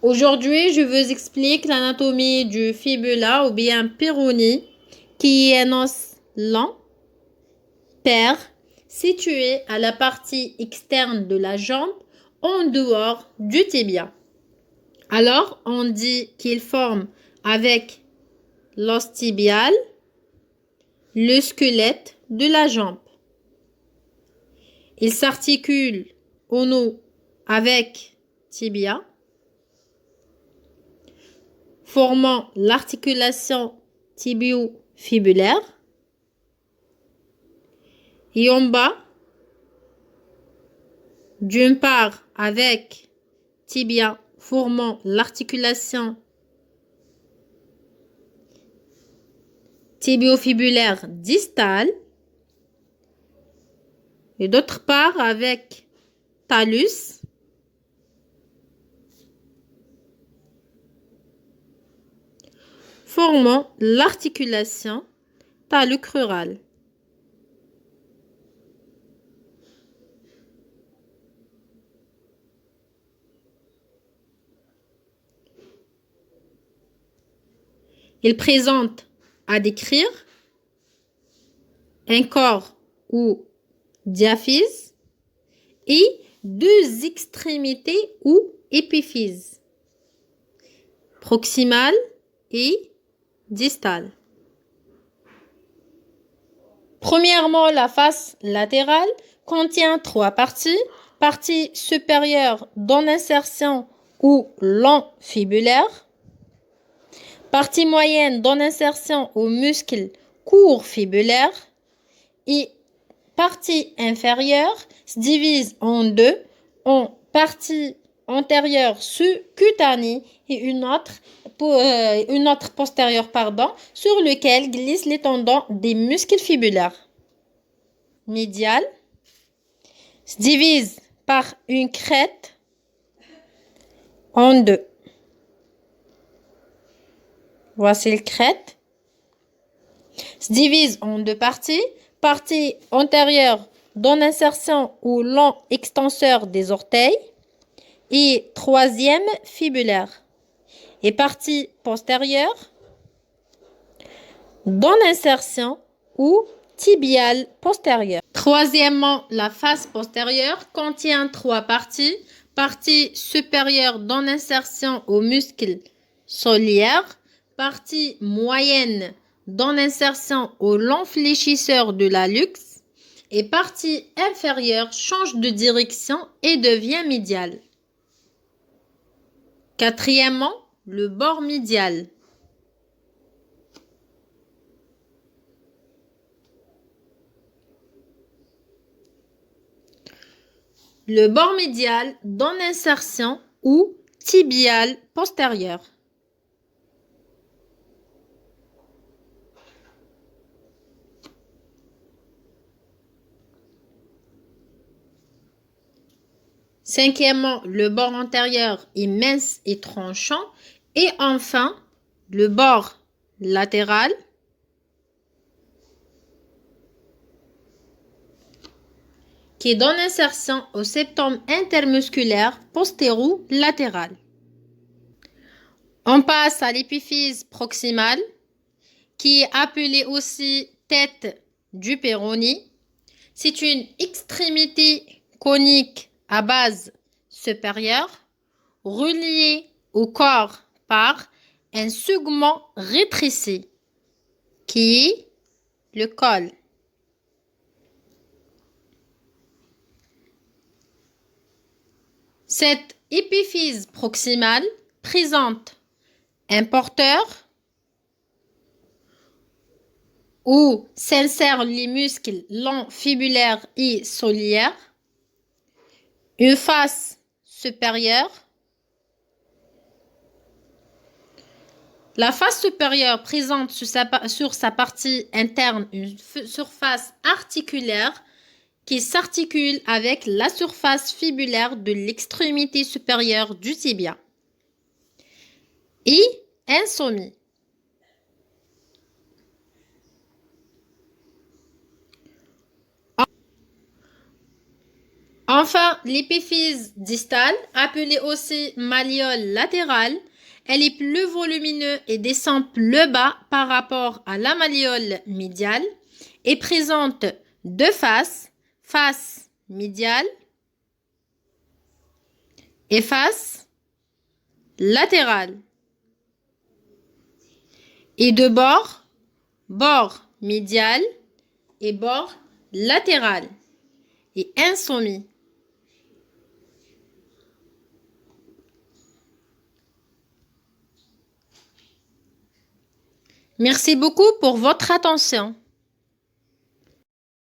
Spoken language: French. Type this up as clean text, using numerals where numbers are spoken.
Aujourd'hui, je vous explique l'anatomie du fibula ou bien péroné, qui est un os lent, pair, situé à la partie externe de la jambe, en dehors du tibia. Alors, on dit qu'il forme avec l'os tibial le squelette de la jambe. Il s'articule au dos avec tibia, formant l'articulation tibio-fibulaire, et en bas, d'une part avec tibia formant l'articulation tibio-fibulaire distale, et d'autre part avec talus formant l'articulation talus-crurale. Il présente à décrire un corps ou diaphyse et deux extrémités ou épiphyses, proximale et distale. Premièrement, la face latérale contient trois parties. Partie supérieure dans l'insertion ou long fibulaire. Partie moyenne dans l'insertion au muscle court fibulaire. Et partie inférieure se divise en deux, en partie antérieure sous-cutanée et une autre postérieure, sur lequel glissent les tendons des muscles fibulaires. Médial se divise par une crête en deux. Voici le crête. Se divise en deux parties. Partie antérieure dans l'insertion ou long extenseur des orteils. Et troisième fibulaire. Et partie postérieure dans l'insertion ou tibiale postérieure. Troisièmement, la face postérieure contient trois parties. Partie supérieure dans l'insertion au muscle soliaire. Partie moyenne dans l'insertion au long fléchisseur de l'hallux. Et partie inférieure change de direction et devient médiale. Quatrièmement, le bord médial. Le bord médial dans l'insertion ou tibiale postérieure. Cinquièmement, le bord antérieur est mince et tranchant. Et enfin, le bord latéral qui est dans l'insertion au septum intermusculaire postéro-latéral. On passe à l'épiphyse proximale qui est appelée aussi tête du péroné. C'est une extrémité conique à base supérieure, reliée au corps par un segment rétréci, qui est le col. Cette épiphyse proximale présente un porteur où s'insèrent les muscles longs fibulaires et soliaires, une face supérieure. La face supérieure présente sur sa partie interne une surface articulaire qui s'articule avec la surface fibulaire de l'extrémité supérieure du tibia et un sommet. Enfin, l'épiphyse distale, appelée aussi malléole latérale, elle est plus volumineuse et descend plus bas par rapport à la malléole médiale et présente deux faces, face médiale et face latérale, et deux bords, bord médial et bord latéral, et insomnie. Merci beaucoup pour votre attention.